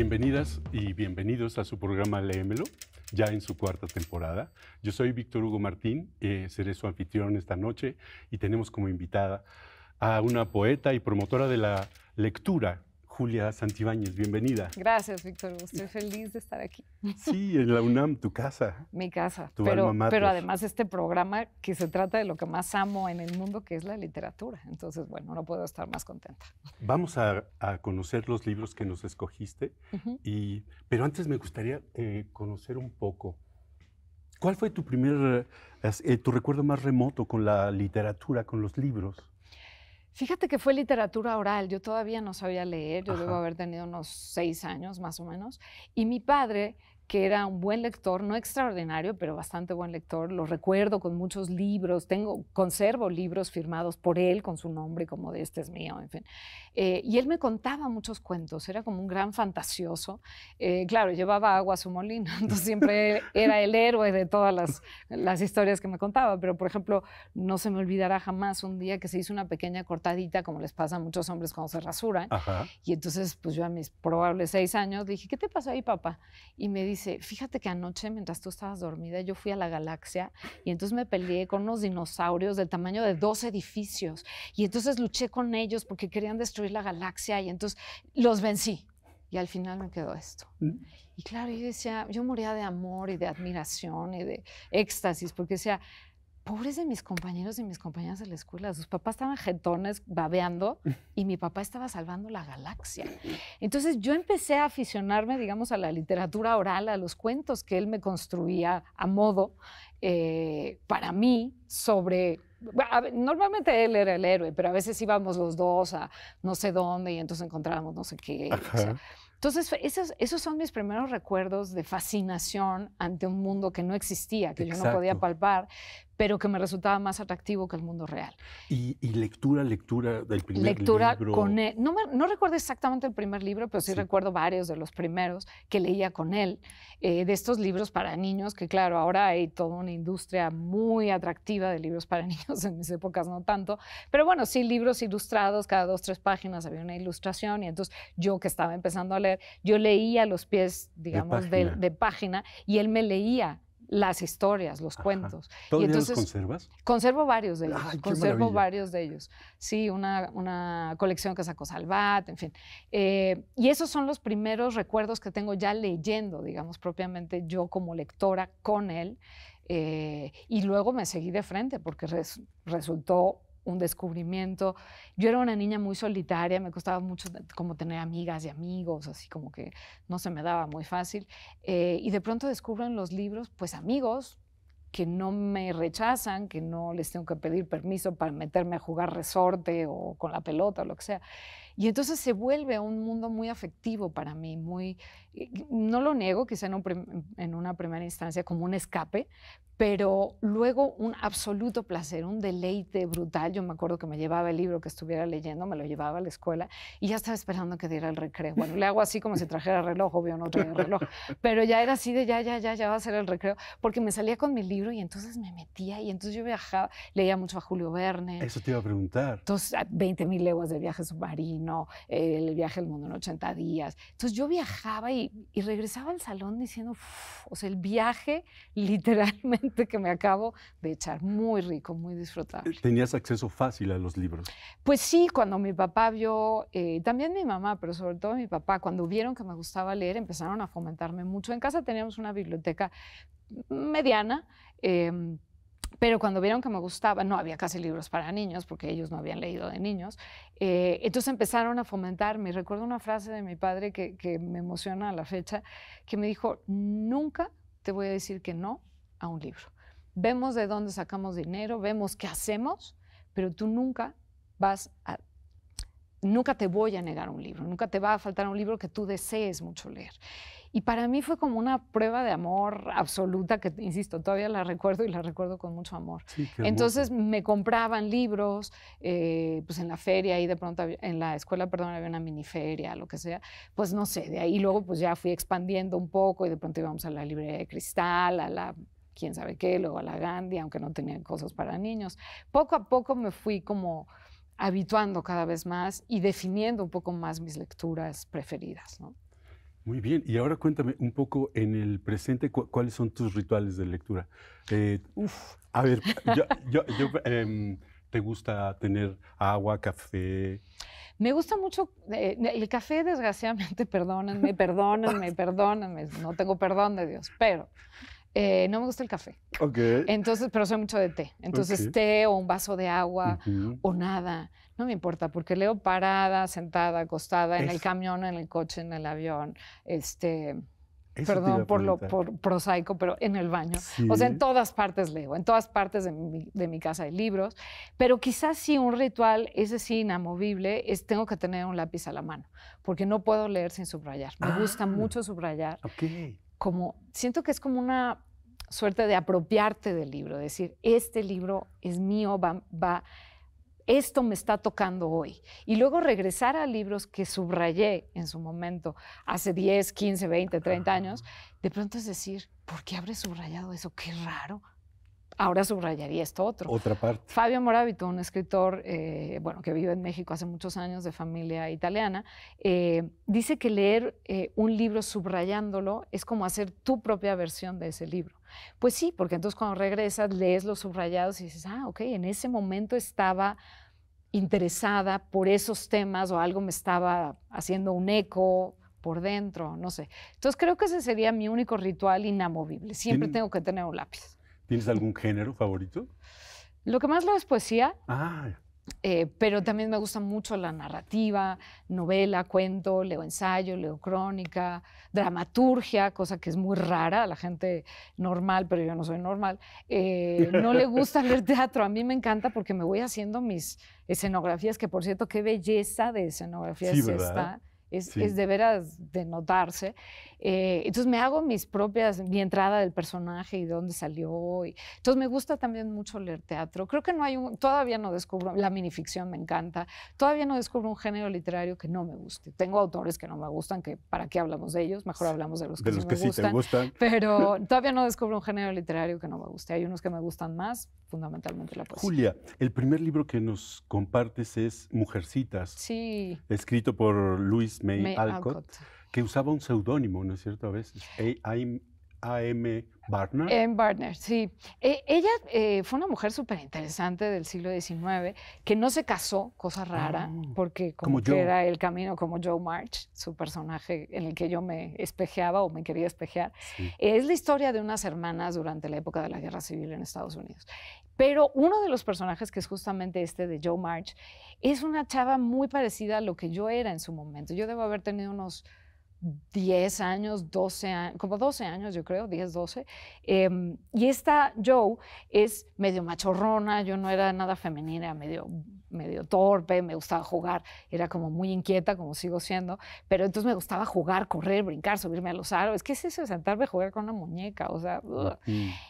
Bienvenidas y bienvenidos a su programa Léemelo, ya en su cuarta temporada. Yo soy Víctor Hugo Martín, seré su anfitrión esta noche y tenemos como invitada a una poeta y promotora de la lectura, Julia Santibáñez. Bienvenida. Gracias, Víctor Hugo. Estoy feliz de estar aquí. Sí, en la UNAM, tu casa. Mi casa. Tu alma mater. Pero además este programa que se trata de lo que más amo en el mundo, que es la literatura. Entonces, bueno, no puedo estar más contenta. Vamos a conocer los libros que nos escogiste, pero antes me gustaría conocer un poco. ¿Cuál fue tu tu recuerdo más remoto con la literatura, con los libros? Fíjate que fue literatura oral. Yo todavía no sabía leer. Yo debo haber tenido unos 6 años más o menos. Y mi padre, que era un buen lector, no extraordinario, pero bastante buen lector, lo recuerdo con muchos libros. Conservo libros firmados por él con su nombre, como de este es mío, en fin. Y él me contaba muchos cuentos. Era como un gran fantasioso. Claro, llevaba agua a su molino. Entonces siempre era el héroe de todas las historias que me contaba. Pero, por ejemplo, no se me olvidará jamás un día que se hizo una pequeña cortadita, como les pasa a muchos hombres cuando se rasuran. Y entonces, pues yo a mis probables 6 años le dije, ¿qué te pasó ahí, papá? Y me dice, fíjate que anoche, mientras tú estabas dormida, yo fui a la galaxia y entonces me peleé con unos dinosaurios del tamaño de 2 edificios. Y entonces luché con ellos porque querían destruir la galaxia y entonces los vencí. Y al final me quedó esto. Y claro, yo decía, yo moría de amor y de admiración y de éxtasis, porque decía, pobres de mis compañeros y mis compañeras de la escuela, sus papás estaban jetones babeando y mi papá estaba salvando la galaxia. Entonces yo empecé a aficionarme, digamos, a la literatura oral, a los cuentos que él me construía a modo para mí sobre... Normalmente él era el héroe, pero a veces íbamos los dos a no sé dónde y entonces encontrábamos no sé qué. O sea, entonces, esos son mis primeros recuerdos de fascinación ante un mundo que no existía, que yo no podía palpar, pero que me resultaba más atractivo que el mundo real. ¿Y lectura del primer libro? Con él. No recuerdo exactamente el primer libro, pero sí recuerdo varios de los primeros que leía con él, de estos libros para niños, que claro, ahora hay toda una industria muy atractiva de libros para niños, en mis épocas no tanto, pero bueno, sí, libros ilustrados, cada 2 o 3 páginas había una ilustración, y entonces yo que estaba empezando a leer, yo leía los pies, digamos, de página, y él me leía las historias, los cuentos. ¿Todavía y entonces, los conservas? Conservo varios de ellos. Ay, Conservo varios de ellos. Sí, una colección que sacó Salvat, en fin. Y esos son los primeros recuerdos que tengo ya leyendo, digamos, propiamente yo como lectora con él. Y luego me seguí de frente porque resultó un descubrimiento. Yo era una niña muy solitaria, me costaba mucho como tener amigas y amigos, así como que no se me daba muy fácil. Y de pronto descubro en los libros, pues amigos que no me rechazan, que no les tengo que pedir permiso para meterme a jugar resorte o con la pelota o lo que sea. Y entonces se vuelve un mundo muy afectivo para mí, no lo niego, quizá en una primera instancia como un escape, pero luego un absoluto placer, un deleite brutal. Yo me acuerdo que me llevaba el libro que estuviera leyendo, me lo llevaba a la escuela y ya estaba esperando que diera el recreo. Bueno, le hago así como si trajera reloj, obvio no traía reloj, pero ya era así de ya va a ser el recreo, porque me salía con mi libro y entonces me metía y entonces yo viajaba, leía mucho a Julio Verne. Eso te iba a preguntar. Entonces, 20,000 leguas de viaje submarino, el viaje al mundo en 80 días. Entonces yo viajaba y regresaba al salón diciendo, o sea, el viaje literalmente que me acabo de echar, muy rico, muy disfrutable. ¿Tenías acceso fácil a los libros? Pues sí, cuando mi papá vio, también mi mamá, pero sobre todo mi papá, cuando vieron que me gustaba leer, empezaron a fomentarme mucho. En casa teníamos una biblioteca mediana, pero cuando vieron que me gustaba, no había casi libros para niños, porque ellos no habían leído de niños, entonces empezaron a fomentarme. Recuerdo una frase de mi padre que me emociona a la fecha, que me dijo, nunca te voy a decir que no a un libro. Vemos de dónde sacamos dinero, vemos qué hacemos, pero tú nunca te voy a negar un libro, nunca te va a faltar un libro que tú desees mucho leer. Y para mí fue como una prueba de amor absoluta que, insisto, todavía la recuerdo y la recuerdo con mucho amor. Sí, entonces me compraban libros, pues en la feria, y de pronto en la escuela, perdón, había una miniferia, lo que sea, pues no sé, de ahí luego pues ya fui expandiendo un poco y de pronto íbamos a la librería de Cristal, a la quién sabe qué, luego a la Gandhi, aunque no tenían cosas para niños. Poco a poco me fui como habituando cada vez más y definiendo un poco más mis lecturas preferidas, ¿no? Muy bien, y ahora cuéntame un poco en el presente, ¿cuáles son tus rituales de lectura? A ver, ¿te gusta tener agua, café? Me gusta mucho el café, desgraciadamente, perdónenme, no tengo perdón de Dios, pero no me gusta el café. Ok. Entonces, pero soy mucho de té. Entonces, Ok. té o un vaso de agua Ujú. o nada, no me importa, porque leo parada, sentada, acostada, en el Eso, camión, en el coche, en el avión, eso te iba perdón a por lo preguntar. por prosaico, pero en el baño. O sea, en Sí. todas partes leo, en todas partes de mi casa hay libros, pero quizás sí un ritual, ese sí, inamovible, es tengo que tener un lápiz a la mano, porque no puedo leer sin subrayar. Me gusta Ah, mucho subrayar, ok. como siento que es como una suerte de apropiarte del libro, decir, este libro es mío, esto me está tocando hoy. Y luego regresar a libros que subrayé en su momento, hace 10, 15, 20, 30 años, Ah, de pronto es decir, ¿por qué habré subrayado eso? Qué raro. Ahora subrayaría esto otro. otra parte. Fabio Moravito, un escritor que vive en México hace muchos años, de familia italiana, dice que leer un libro subrayándolo es como hacer tu propia versión de ese libro. Pues sí, porque entonces cuando regresas, lees los subrayados y dices, ok, en ese momento estaba interesada por esos temas o algo me estaba haciendo un eco por dentro, no sé. Entonces creo que ese sería mi único ritual inamovible. Siempre ¿Tien- tengo que tener un lápiz. ¿Tienes algún género favorito? Lo que más leo es poesía, Ah, pero también me gusta mucho la narrativa, novela, cuento, leo ensayo, leo crónica, dramaturgia, cosa que es muy rara a la gente normal, pero yo no soy normal. No le gusta leer teatro, a mí me encanta porque me voy haciendo mis escenografías, que por cierto, qué belleza de escenografía sí, es ¿verdad? esta. Es Sí. de veras de notarse. Entonces me hago mi entrada del personaje y de dónde salió. Entonces me gusta también mucho leer teatro. Creo que todavía no descubro, la minificción me encanta, todavía no descubro un género literario que no me guste. Tengo autores que no me gustan, que para qué hablamos de ellos, mejor hablamos de los De que sí los me que sí te gustan, gustan. pero todavía no descubro un género literario que no me guste. Hay unos que me gustan más, fundamentalmente la poesía. Julia, el primer libro que nos compartes es Mujercitas, Sí, escrito por Louise May May Alcott, Alcott. que usaba un seudónimo, ¿no es cierto? A veces, A.M. Barner. Em Barner, sí. Ella fue una mujer súper interesante del siglo XIX, que no se casó, cosa rara, Ah, porque como como que yo. era el camino como Joe March, su personaje en el que yo me espejeaba o me quería espejear. Sí. Es la historia de unas hermanas durante la época de la Guerra Civil en Estados Unidos. Pero uno de los personajes, que es justamente este de Joe March, es una chava muy parecida a lo que yo era en su momento. Yo debo haber tenido unos 10 años, 12 años, como 12 años yo creo, 10, 12. Y esta Joe es medio machorrona, yo no era nada femenina, era medio torpe, me gustaba jugar, era como muy inquieta, como sigo siendo, pero entonces me gustaba jugar, correr, brincar, subirme a los árboles. ¿Qué es eso de sentarme a jugar con una muñeca? O sea,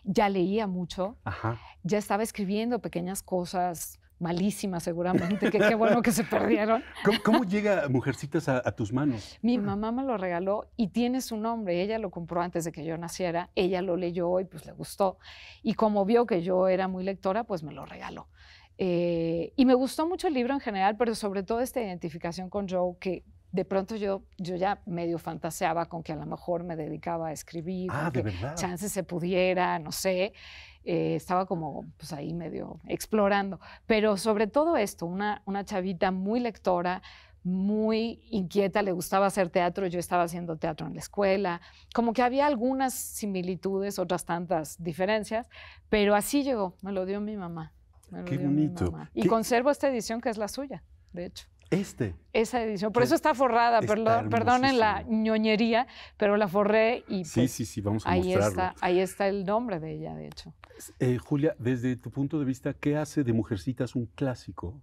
ya leía mucho, Ajá. ya estaba escribiendo pequeñas cosas malísimas seguramente, que qué bueno que se perdieron. ¿Cómo llega Mujercitas a tus manos? Mi mamá me lo regaló y tiene su nombre. Ella lo compró antes de que yo naciera. Ella lo leyó y pues le gustó. Y como vio que yo era muy lectora, pues me lo regaló. Y me gustó mucho el libro en general, pero sobre todo esta identificación con Joe, que de pronto yo ya medio fantaseaba con que a lo mejor me dedicaba a escribir, Ah, con ¿de que verdad? chance se pudiera, no sé. Estaba como pues ahí medio explorando. Pero sobre todo esto, una chavita muy lectora, muy inquieta, le gustaba hacer teatro, yo estaba haciendo teatro en la escuela, como que había algunas similitudes, otras tantas diferencias, pero así llegó, me lo dio mi mamá. Me lo Qué dio mi bonito. mamá. Y conservo esta edición que es la suya, de hecho. Esa edición. Por eso está forrada, Está perdonen la hermosísimo. ñoñería, pero la forré y Sí, pues sí, vamos a ahí mostrarlo. ahí está el nombre de ella, de hecho. Julia, desde tu punto de vista, ¿qué hace de Mujercitas un clásico?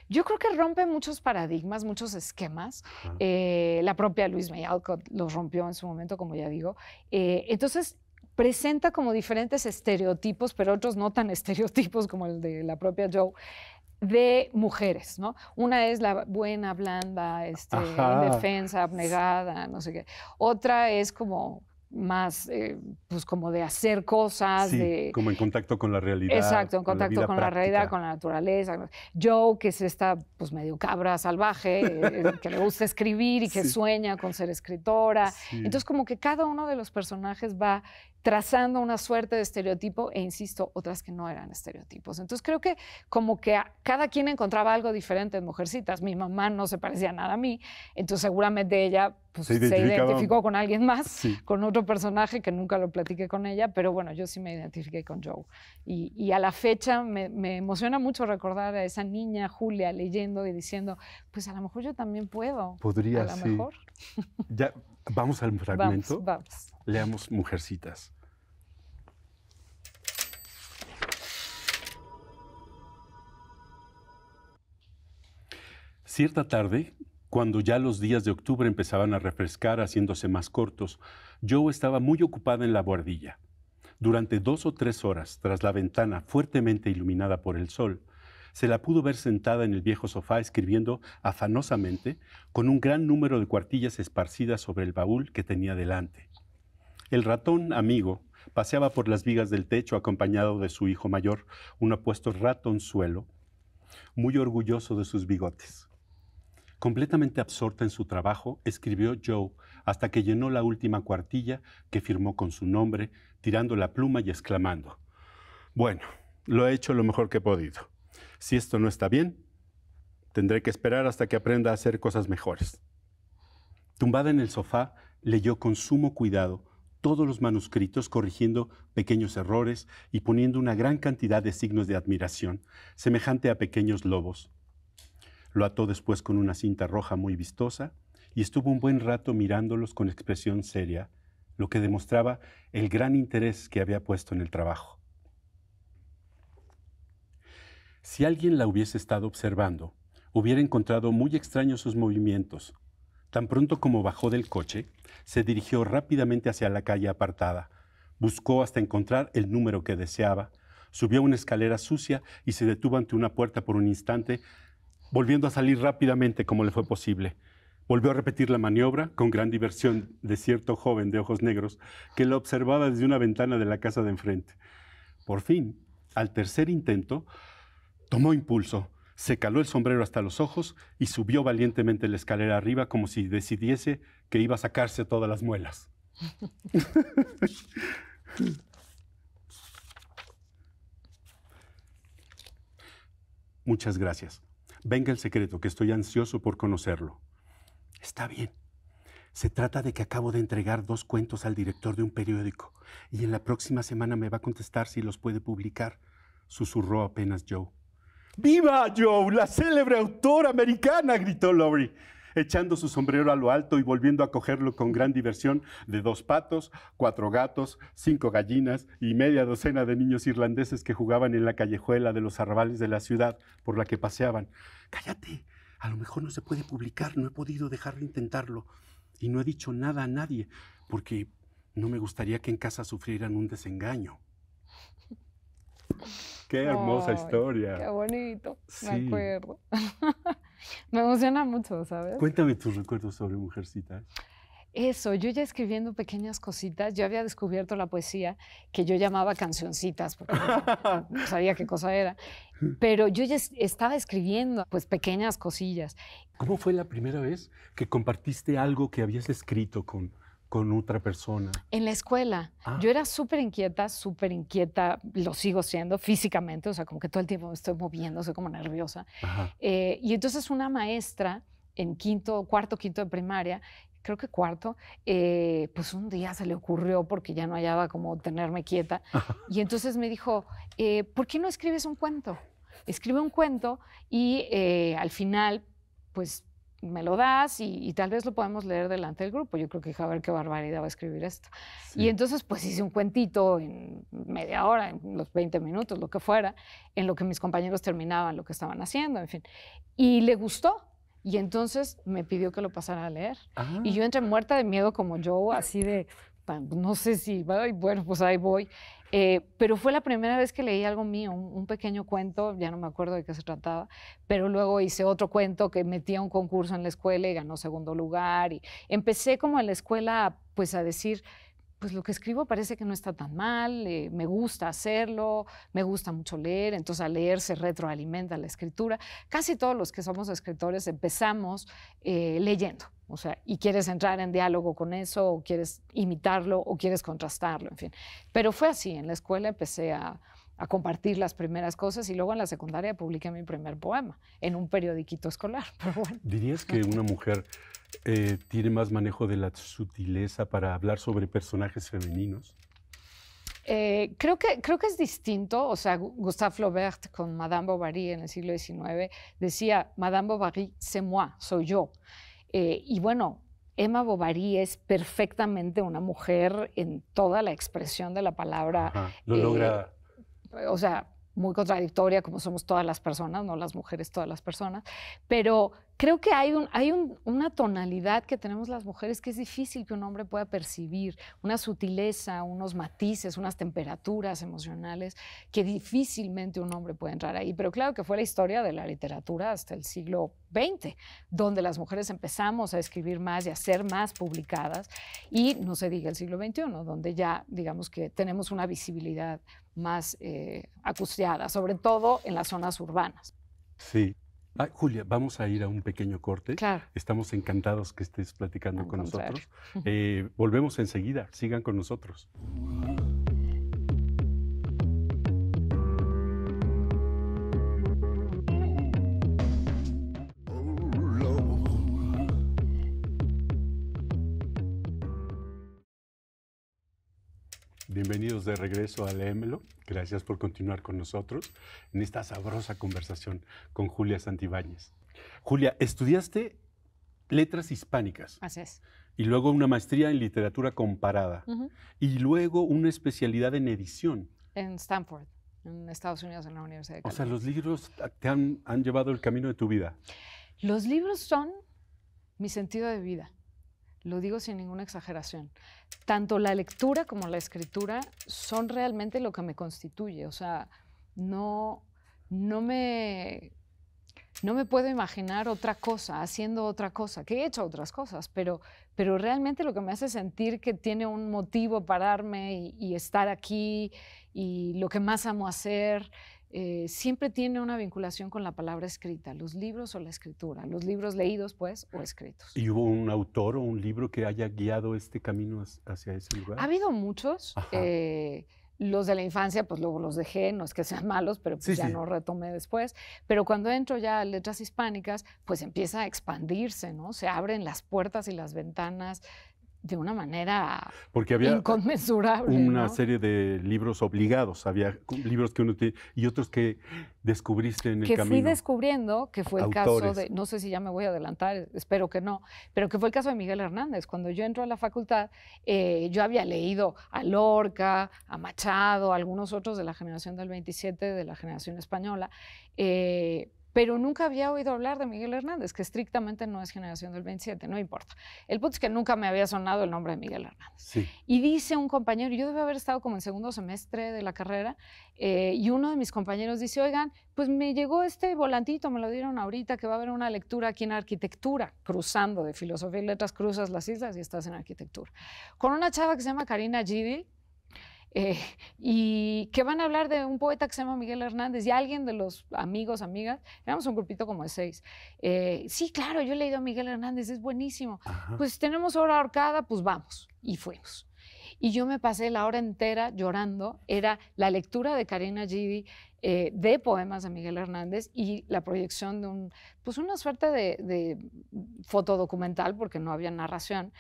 Yo creo que rompe muchos paradigmas, muchos esquemas. Ajá. La propia Louise May Alcott los rompió en su momento, como ya digo. Entonces, presenta como diferentes estereotipos, pero otros no tan estereotipos como el de la propia Joe, de mujeres, ¿no? Una es la buena, blanda, Ajá. indefensa, abnegada, no sé qué. Otra es como más, pues como de hacer cosas, Sí, como en contacto con la realidad. Exacto, en con la contacto vida con la realidad, práctica. con la naturaleza. Joe, que es esta, pues medio cabra salvaje, que le gusta escribir y que Sí. sueña con ser escritora. Sí. Entonces, como que cada uno de los personajes va trazando una suerte de estereotipo e, insisto, otras que no eran estereotipos. Entonces, creo que como que cada quien encontraba algo diferente en Mujercitas. Mi mamá no se parecía nada a mí, entonces seguramente ella pues, Se se identificaba- identificó con alguien más, Sí. con otro personaje que nunca lo platiqué con ella, pero bueno, yo sí me identifiqué con Joe. Y a la fecha me emociona mucho recordar a esa niña Julia leyendo y diciendo, pues a lo mejor yo también puedo. Podría, a lo sí. mejor. Ya, vamos al fragmento. Vamos. Leamos Mujercitas. Cierta tarde, cuando ya los días de octubre empezaban a refrescar haciéndose más cortos, Joe estaba muy ocupada en la buhardilla. Durante 2 o 3 horas, tras la ventana fuertemente iluminada por el sol, se la pudo ver sentada en el viejo sofá escribiendo afanosamente con un gran número de cuartillas esparcidas sobre el baúl que tenía delante. El ratón amigo paseaba por las vigas del techo acompañado de su hijo mayor, un apuesto ratonzuelo, muy orgulloso de sus bigotes. Completamente absorta en su trabajo, escribió Joe hasta que llenó la última cuartilla que firmó con su nombre, tirando la pluma y exclamando: «Bueno, lo he hecho lo mejor que he podido. Si esto no está bien, tendré que esperar hasta que aprenda a hacer cosas mejores». Tumbada en el sofá, leyó con sumo cuidado todos los manuscritos, corrigiendo pequeños errores y poniendo una gran cantidad de signos de admiración, semejante a pequeños lobos. Lo ató después con una cinta roja muy vistosa y estuvo un buen rato mirándolos con expresión seria, lo que demostraba el gran interés que había puesto en el trabajo. Si alguien la hubiese estado observando, hubiera encontrado muy extraños sus movimientos. Tan pronto como bajó del coche, se dirigió rápidamente hacia la calle apartada, buscó hasta encontrar el número que deseaba, subió una escalera sucia y se detuvo ante una puerta por un instante, volviendo a salir rápidamente como le fue posible. Volvió a repetir la maniobra con gran diversión de cierto joven de ojos negros que la observaba desde una ventana de la casa de enfrente. Por fin, al tercer intento, tomó impulso, se caló el sombrero hasta los ojos y subió valientemente la escalera arriba como si decidiese que iba a sacarse todas las muelas. Muchas gracias. Venga el secreto, que estoy ansioso por conocerlo. Está bien. Se trata de que acabo de entregar 2 cuentos al director de un periódico y en la próxima semana me va a contestar si los puede publicar, susurró apenas Joe. ¡Viva Joe, la célebre autora americana!, gritó Laurie, echando su sombrero a lo alto y volviendo a cogerlo con gran diversión de 2 patos, 4 gatos, 5 gallinas y media docena de niños irlandeses que jugaban en la callejuela de los arrabales de la ciudad por la que paseaban. «Cállate, a lo mejor no se puede publicar, no he podido dejar de intentarlo. Y no he dicho nada a nadie, porque no me gustaría que en casa sufrieran un desengaño». ¡Qué hermosa historia! ¡Qué bonito! Sí. Me acuerdo. Me emociona mucho, ¿sabes? Cuéntame tus recuerdos sobre Mujercitas. Eso, yo ya escribiendo pequeñas cositas, yo había descubierto la poesía que yo llamaba cancioncitas, porque no sabía qué cosa era, pero yo ya estaba escribiendo pues pequeñas cosillas. ¿Cómo fue la primera vez que compartiste algo que habías escrito con otra persona? En la escuela. Yo era súper inquieta, lo sigo siendo físicamente, o sea, como que todo el tiempo me estoy moviendo, soy como nerviosa. Y entonces una maestra en cuarto, quinto de primaria, creo que cuarto, pues un día se le ocurrió, porque ya no hallaba cómo tenerme quieta, y entonces me dijo, ¿por qué no escribes un cuento? Escribe un cuento y al final, pues me lo das y tal vez lo podemos leer delante del grupo. Yo creo que, a ver qué barbaridad va a escribir esto. Sí. Y entonces, pues hice un cuentito en media hora, en los 20 minutos, lo que fuera, en lo que mis compañeros terminaban lo que estaban haciendo, en fin. Y le gustó. Y entonces me pidió que lo pasara a leer. Y yo entré muerta de miedo como yo, así de, no sé si, bueno, pues ahí voy. Pero fue la primera vez que leí algo mío, un pequeño cuento, ya no me acuerdo de qué se trataba, pero luego hice otro cuento que metí a un concurso en la escuela y ganó segundo lugar. Y empecé como en la escuela pues a decir, pues lo que escribo parece que no está tan mal, me gusta hacerlo, me gusta mucho leer, entonces al leer se retroalimenta la escritura. Casi todos los que somos escritores empezamos leyendo, o sea, y quieres entrar en diálogo con eso, o quieres imitarlo, o quieres contrastarlo, en fin. Pero fue así, en la escuela empecé a compartir las primeras cosas y luego en la secundaria publiqué mi primer poema en un periodiquito escolar. Pero bueno. ¿Dirías que una mujer tiene más manejo de la sutileza para hablar sobre personajes femeninos? Creo que es distinto. O sea, Gustave Flaubert con Madame Bovary en el siglo XIX decía, Madame Bovary, c'est moi, soy yo. Y bueno, Emma Bovary es perfectamente una mujer en toda la expresión de la palabra. Ajá, lo logra. O sea, muy contradictoria, como somos todas las personas, no las mujeres, todas las personas, pero creo que hay una tonalidad que tenemos las mujeres que es difícil que un hombre pueda percibir, una sutileza, unos matices, unas temperaturas emocionales que difícilmente un hombre puede entrar ahí. Pero claro que fue la historia de la literatura hasta el siglo XX, donde las mujeres empezamos a escribir más y a ser más publicadas, y no se diga el siglo XXI, donde ya digamos que tenemos una visibilidad más acuciada, sobre todo en las zonas urbanas. Sí. Julia, vamos a ir a un pequeño corte. Claro. Estamos encantados que estés platicando con contrario. nosotros. Volvemos enseguida. Sigan con nosotros. Bienvenidos de regreso a Léemelo. Gracias por continuar con nosotros en esta sabrosa conversación con Julia Santibáñez. Julia, estudiaste letras hispánicas. Así es. Y luego una maestría en literatura comparada. Uh-huh. Y luego una especialidad en edición. En Stanford, en Estados Unidos, en la Universidad de California. O sea, los libros te han llevado el camino de tu vida. Los libros son mi sentido de vida. Lo digo sin ninguna exageración. Tanto la lectura como la escritura son realmente lo que me constituye. O sea, no me puedo imaginar otra cosa, haciendo otra cosa, que he hecho otras cosas, pero realmente lo que me hace sentir que tiene un motivo pararme y estar aquí, y lo que más amo hacer, siempre tiene una vinculación con la palabra escrita, los libros o la escritura, los libros leídos, pues, o escritos. ¿Y hubo un autor o un libro que haya guiado este camino hacia ese lugar? Ha habido muchos. Los de la infancia, pues luego los dejé, no es que sean malos, pero pues ya no retomé después. Pero cuando entro ya a letras hispánicas, pues empieza a expandirse, ¿no? Se abren las puertas y las ventanas de una manera porque había inconmensurable. Una ¿no? serie de libros obligados, había libros que uno tiene y otros que descubriste en el camino. Que fui descubriendo, que fue el Autores. caso de, no sé si ya me voy a adelantar, espero que no, pero que fue el caso de Miguel Hernández. Cuando yo entro a la facultad, yo había leído a Lorca, a Machado, a algunos otros de la generación del 27, de la generación española, pero nunca había oído hablar de Miguel Hernández, que estrictamente no es generación del 27, no importa. El punto es que nunca me había sonado el nombre de Miguel Hernández. Sí. Y dice un compañero, yo debe haber estado como en segundo semestre de la carrera, y uno de mis compañeros dice, oigan, pues me llegó este volantito, me lo dieron ahorita, que va a haber una lectura aquí en arquitectura, cruzando de filosofía y letras, cruzas las islas y estás en arquitectura, con una chava que se llama Karina Gidi, y que van a hablar de un poeta que se llama Miguel Hernández, y alguien de los amigos, amigas, éramos un grupito como de 6. Sí, claro, yo he leído a Miguel Hernández, es buenísimo. Ajá. Pues tenemos hora ahorcada, pues vamos. Y fuimos. Y yo me pasé la hora entera llorando. Era la lectura de Karina Gidi, de poemas de Miguel Hernández, y la proyección de una suerte de fotodocumental, porque no había narración,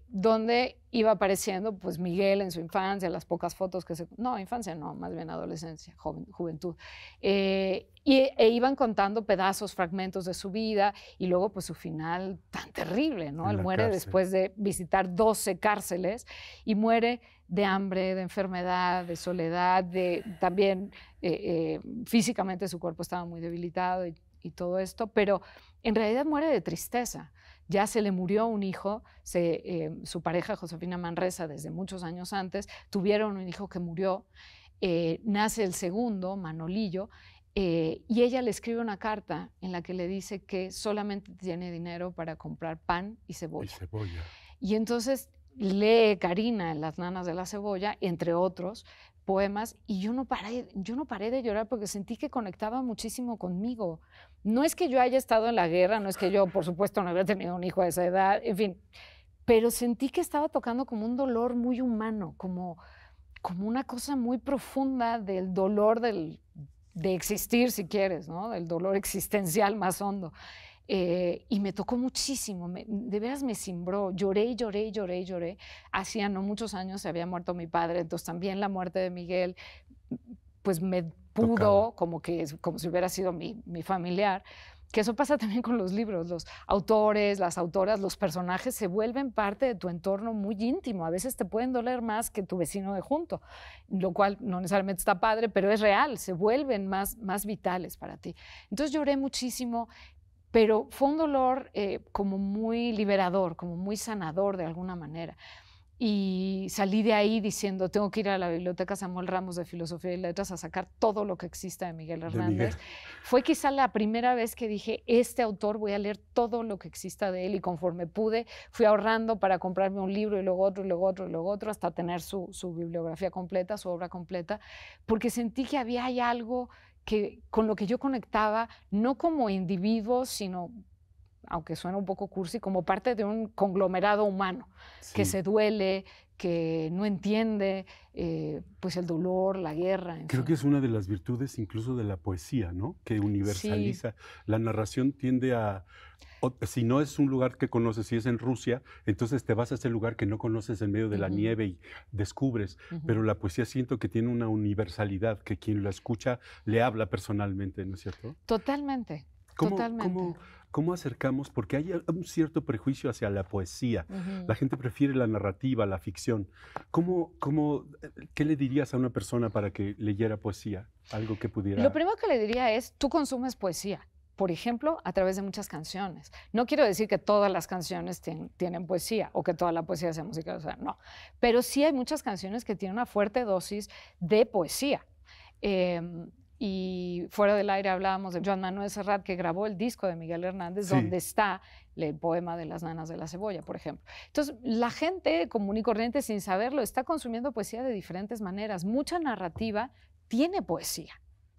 donde iba apareciendo pues Miguel en su infancia, las pocas fotos que no, infancia no, más bien adolescencia, juventud, e iban contando pedazos, fragmentos de su vida, y luego pues su final tan terrible, ¿no? Él muere después de visitar 12 cárceles, y muere de hambre, de enfermedad, de soledad, también físicamente su cuerpo estaba muy debilitado y todo esto, pero en realidad muere de tristeza. Ya se le murió un hijo, su pareja Josefina Manresa, desde muchos años antes, tuvieron un hijo que murió, nace el segundo, Manolillo, y ella le escribe una carta en la que le dice que solamente tiene dinero para comprar pan y cebolla. Y cebolla. Y entonces lee Karina en Las nanas de la cebolla, entre otros poemas, y yo no paré de llorar porque sentí que conectaba muchísimo conmigo. No es que yo haya estado en la guerra, no es que yo, por supuesto, no había tenido un hijo a esa edad, en fin, pero sentí que estaba tocando como un dolor muy humano, como una cosa muy profunda del dolor de existir, si quieres, ¿no? Del dolor existencial más hondo. Y me tocó muchísimo, de veras me cimbró, lloré y lloré y lloré y lloré. Hacía no muchos años se había muerto mi padre, entonces también la muerte de Miguel, pues me pudo, como si hubiera sido mi familiar. Que eso pasa también con los libros, los autores, las autoras, los personajes se vuelven parte de tu entorno muy íntimo. A veces te pueden doler más que tu vecino de junto, lo cual no necesariamente está padre, pero es real, se vuelven más vitales para ti. Entonces lloré muchísimo, pero fue un dolor como muy liberador, como muy sanador de alguna manera. Y salí de ahí diciendo, tengo que ir a la Biblioteca Samuel Ramos de Filosofía y Letras a sacar todo lo que exista de Miguel Hernández. Fue quizá la primera vez que dije, este autor, voy a leer todo lo que exista de él, y conforme pude, fui ahorrando para comprarme un libro y luego otro, y luego otro, y luego otro, hasta tener su bibliografía completa, su obra completa, porque sentí que había algo con lo que yo conectaba, no como individuo, sino, aunque suena un poco cursi, como parte de un conglomerado humano, sí, que se duele, que no entiende pues el dolor, la guerra. Creo que es una de las virtudes incluso de la poesía, ¿no? Que universaliza. Sí. La narración tiende a... Si no es un lugar que conoces, si es en Rusia, entonces te vas a ese lugar que no conoces en medio de la nieve y descubres. Pero la poesía siento que tiene una universalidad, que quien la escucha le habla personalmente, ¿no es cierto? Totalmente. Totalmente. ¿Cómo acercamos? Porque hay un cierto prejuicio hacia la poesía. La gente prefiere la narrativa, la ficción. ¿Qué le dirías a una persona para que leyera poesía? Algo que pudiera... Lo primero que le diría es, tú consumes poesía. Por ejemplo, a través de muchas canciones. No quiero decir que todas las canciones tienen poesía o que toda la poesía sea música, o sea, no. Pero sí hay muchas canciones que tienen una fuerte dosis de poesía. Y fuera del aire hablábamos de Joan Manuel Serrat, que grabó el disco de Miguel Hernández, sí, donde está el poema de Las nanas de la cebolla, por ejemplo. Entonces, la gente común y corriente, sin saberlo, está consumiendo poesía de diferentes maneras. Mucha narrativa tiene poesía,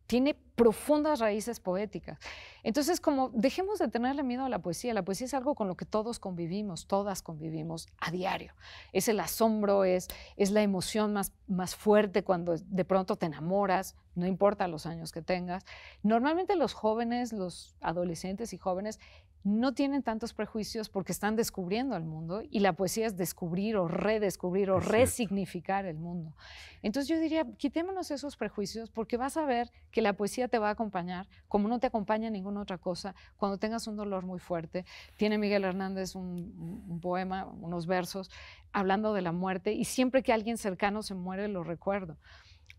tiene profundas raíces poéticas. Entonces, como dejemos de tenerle miedo a la poesía es algo con lo que todos convivimos, todas convivimos a diario. Es el asombro, es la emoción más fuerte cuando de pronto te enamoras, no importa los años que tengas. Normalmente los jóvenes, los adolescentes y jóvenes no tienen tantos prejuicios porque están descubriendo el mundo, y la poesía es descubrir o redescubrir o resignificar el mundo. Entonces yo diría, quitémonos esos prejuicios, porque vas a ver que la poesía te va a acompañar como no te acompaña ninguna otra cosa cuando tengas un dolor muy fuerte. Tiene Miguel Hernández un poema, unos versos, hablando de la muerte, y siempre que alguien cercano se muere lo recuerdo.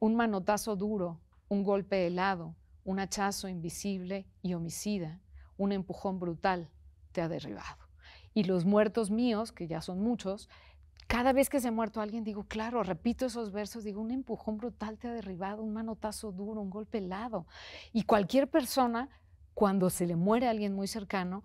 Un manotazo duro, un golpe helado, un hachazo invisible y homicida, un empujón brutal te ha derribado. Y los muertos míos, que ya son muchos, cada vez que se ha muerto alguien, digo, claro, repito esos versos, digo, un empujón brutal te ha derribado, un manotazo duro, un golpe helado. Y cualquier persona, cuando se le muere a alguien muy cercano,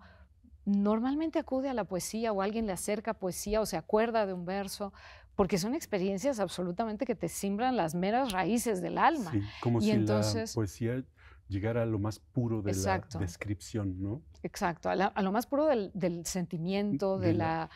normalmente acude a la poesía, o alguien le acerca poesía o se acuerda de un verso, porque son experiencias absolutamente que te simbran las meras raíces del alma. Sí, como y si entonces, la poesía llegara a lo más puro de exacto, la descripción, ¿no? Exacto, a lo más puro del sentimiento,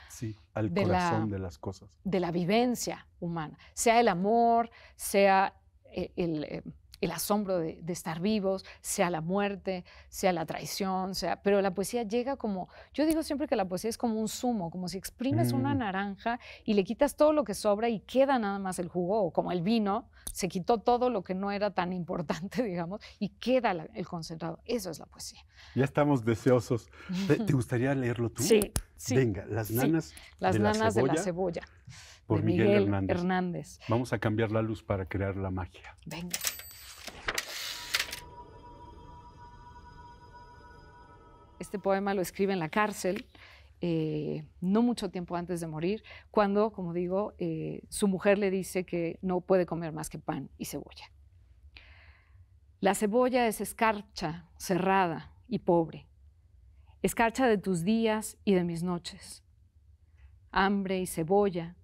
sí, al corazón de las cosas. De la vivencia humana, sea el amor, sea el asombro de estar vivos, sea la muerte, sea la traición, pero la poesía llega como, yo digo siempre que la poesía es como un zumo, como si exprimes una naranja y le quitas todo lo que sobra y queda nada más el jugo, o como el vino, se quitó todo lo que no era tan importante, digamos, y queda el concentrado. Eso es la poesía. Ya estamos deseosos. ¿Te gustaría leerlo tú? Sí, sí. Venga, Las nanas, Las nanas de la cebolla. Por Miguel Hernández. Vamos a cambiar la luz para crear la magia. Venga. Este poema lo escribe en la cárcel, no mucho tiempo antes de morir, cuando, como digo, su mujer le dice que no puede comer más que pan y cebolla. La cebolla es escarcha, cerrada y pobre, escarcha de tus días y de mis noches. Hambre y cebolla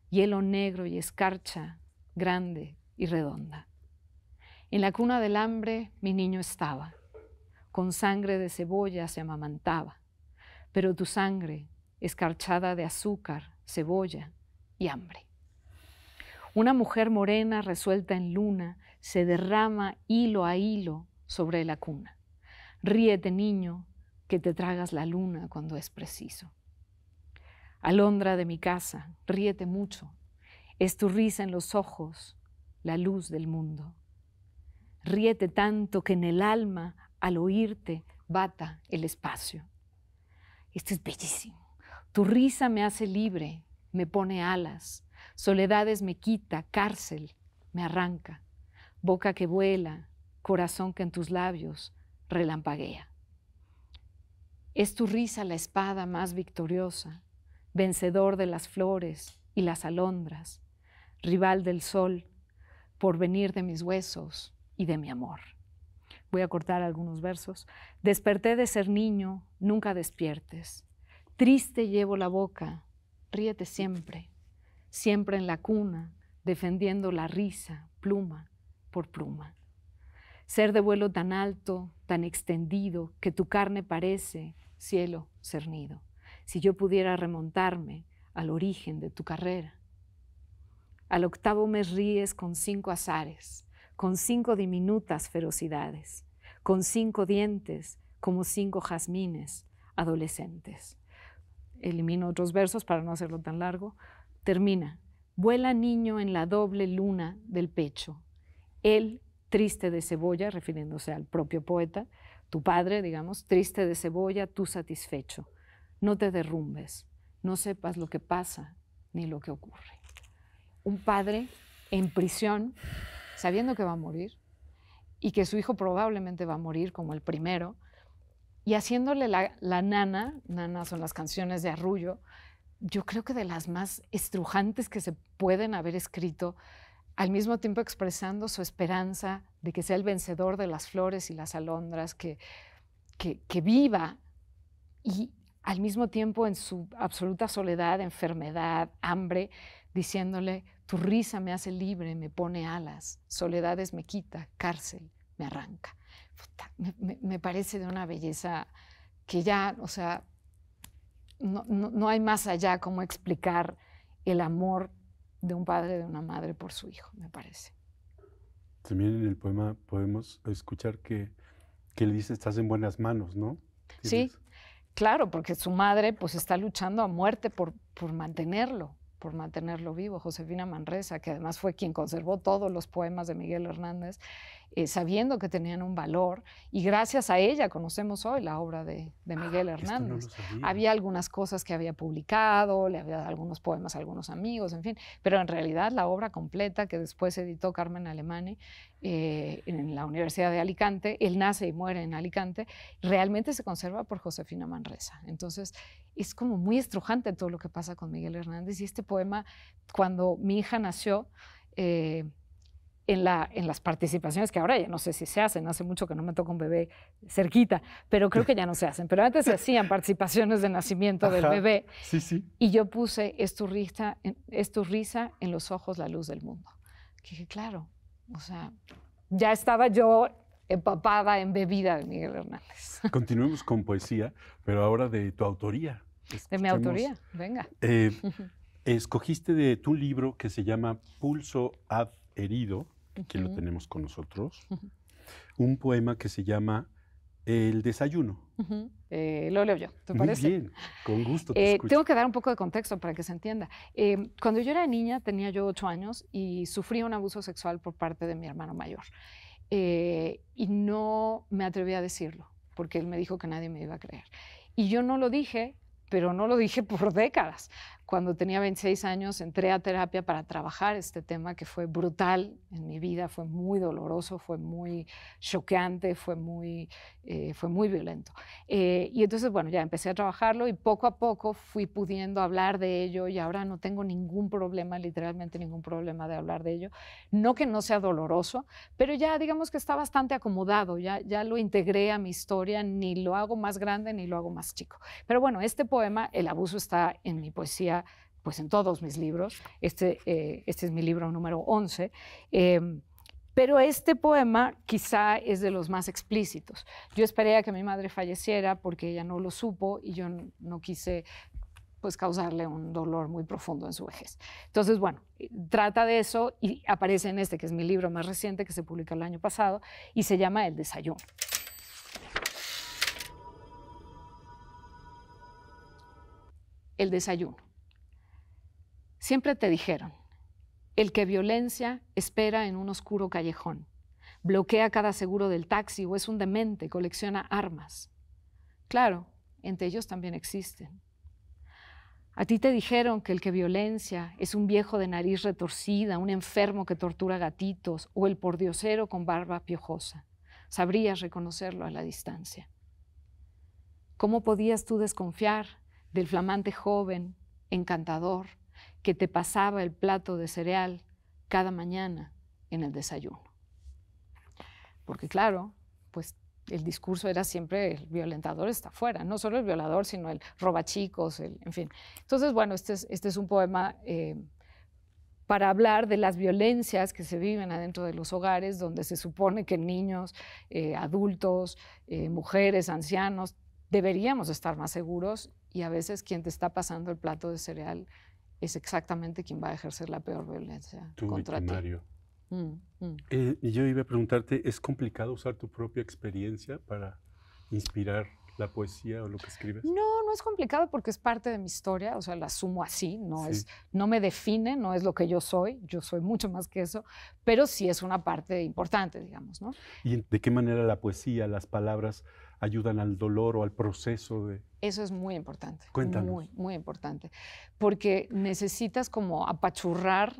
hielo negro y escarcha grande y redonda. En la cuna del hambre mi niño estaba, con sangre de cebolla se amamantaba, pero tu sangre, escarchada de azúcar, cebolla y hambre. Una mujer morena resuelta en luna se derrama hilo a hilo sobre la cuna. Ríete, niño, que te tragas la luna cuando es preciso. Alondra de mi casa, ríete mucho. Es tu risa en los ojos, la luz del mundo. Ríete tanto que en el alma, al oírte, bata el espacio. Esto es bellísimo. Tu risa me hace libre, me pone alas. Soledades me quita, cárcel me arranca. Boca que vuela, corazón que en tus labios relampaguea. Es tu risa la espada más victoriosa, vencedor de las flores y las alondras, rival del sol, porvenir de mis huesos y de mi amor. Voy a cortar algunos versos. Desperté de ser niño, nunca despiertes. Triste llevo la boca, ríete siempre, siempre en la cuna, defendiendo la risa, pluma por pluma. Ser de vuelo tan alto, tan extendido, que tu carne parece cielo cernido. Si yo pudiera remontarme al origen de tu carrera. Al octavo mes ríes con 5 azares, con 5 diminutas ferocidades, con 5 dientes como 5 jazmines adolescentes. Elimino otros versos para no hacerlo tan largo. Termina. Vuela niño en la doble luna del pecho. Él, triste de cebolla, refiriéndose al propio poeta, tu padre, digamos, triste de cebolla, tú satisfecho. No te derrumbes, no sepas lo que pasa ni lo que ocurre. Un padre en prisión, sabiendo que va a morir y que su hijo probablemente va a morir como el primero, y haciéndole la nana, nana son las canciones de Arrullo, yo creo que de las más estrujantes que se pueden haber escrito, al mismo tiempo expresando su esperanza de que sea el vencedor de las flores y las alondras, que viva, y al mismo tiempo en su absoluta soledad, enfermedad, hambre, diciéndole, tu risa me hace libre, me pone alas, soledades me quita, cárcel me arranca. Me parece de una belleza que ya, o sea, no hay más allá cómo explicar el amor de un padre, de una madre por su hijo, me parece. También en el poema podemos escuchar que le dice, estás en buenas manos, ¿no? Sí, claro, porque su madre pues está luchando a muerte por mantenerlo vivo. Josefina Manresa, que además fue quien conservó todos los poemas de Miguel Hernández, sabiendo que tenían un valor, y gracias a ella conocemos hoy la obra de Miguel Hernández. Esto no lo sabía. Había algunas cosas que había publicado, le había dado algunos poemas a algunos amigos, en fin, pero en realidad la obra completa que después editó Carmen Alemany en la Universidad de Alicante, él nace y muere en Alicante, realmente se conserva por Josefina Manresa. Entonces es como muy estrujante todo lo que pasa con Miguel Hernández, y este poema, cuando mi hija nació, en las participaciones, que ahora ya no sé si se hacen, hace mucho que no me toca un bebé cerquita, pero creo que ya no se hacen, pero antes se hacían participaciones de nacimiento del bebé, sí. Y yo puse, es tu risa en los ojos la luz del mundo. Que dije, claro, o sea, ya estaba yo empapada, embebida de Miguel Hernández. Continuemos con poesía, pero ahora de tu autoría. De mi autoría, venga. Escogiste de tu libro que se llama Pulso ad herido, que lo tenemos con nosotros, un poema que se llama El desayuno. Lo leo yo, ¿te parece? Muy bien, con gusto te escucho. Tengo que dar un poco de contexto para que se entienda. Cuando yo era niña, tenía yo 8 años y sufrí un abuso sexual por parte de mi hermano mayor. Y no me atreví a decirlo, porque él me dijo que nadie me iba a creer. Y yo no lo dije, pero no lo dije por décadas. Cuando tenía 26 años entré a terapia para trabajar este tema que fue brutal en mi vida, fue muy doloroso, fue muy choqueante, fue muy violento. Y entonces, bueno, ya empecé a trabajarlo y poco a poco fui pudiendo hablar de ello, y ahora no tengo ningún problema, literalmente ningún problema de hablar de ello. No que no sea doloroso, pero ya digamos que está bastante acomodado, ya lo integré a mi historia, ni lo hago más grande ni lo hago más chico. Pero bueno, este poema, el abuso está en mi poesía pues en todos mis libros. Este es mi libro número 11. Pero este poema quizá es de los más explícitos. Yo esperé a que mi madre falleciera porque ella no lo supo y yo no quise pues causarle un dolor muy profundo en su vejez. Entonces, bueno, trata de eso y aparece en este, que es mi libro más reciente, que se publicó el año pasado, y se llama El desayuno. El desayuno. Siempre te dijeron, el que violencia espera en un oscuro callejón, bloquea cada seguro del taxi o es un demente, colecciona armas. Claro, entre ellos también existen. A ti te dijeron que el que violencia es un viejo de nariz retorcida, un enfermo que tortura gatitos o el pordiosero con barba piojosa. Sabrías reconocerlo a la distancia. ¿Cómo podías tú desconfiar del flamante joven, encantador, que te pasaba el plato de cereal cada mañana en el desayuno? Porque claro, pues el discurso era siempre el violentador está afuera, no solo el violador, sino el robachicos, en fin. Entonces, bueno, este es un poema para hablar de las violencias que se viven adentro de los hogares, donde se supone que niños, adultos, mujeres, ancianos, deberíamos estar más seguros y a veces quien te está pasando el plato de cereal es exactamente quien va a ejercer la peor violencia contra ti. Mario. Y yo iba a preguntarte, ¿es complicado usar tu propia experiencia para inspirar la poesía o lo que escribes? No es complicado porque es parte de mi historia, o sea, la asumo así, no me define, no es lo que yo soy mucho más que eso, pero sí es una parte importante, digamos, ¿no? ¿Y de qué manera la poesía, las palabras ayudan al dolor o al proceso de...? Eso es muy importante. Cuéntanos. Muy, muy importante. Porque necesitas como apachurrar,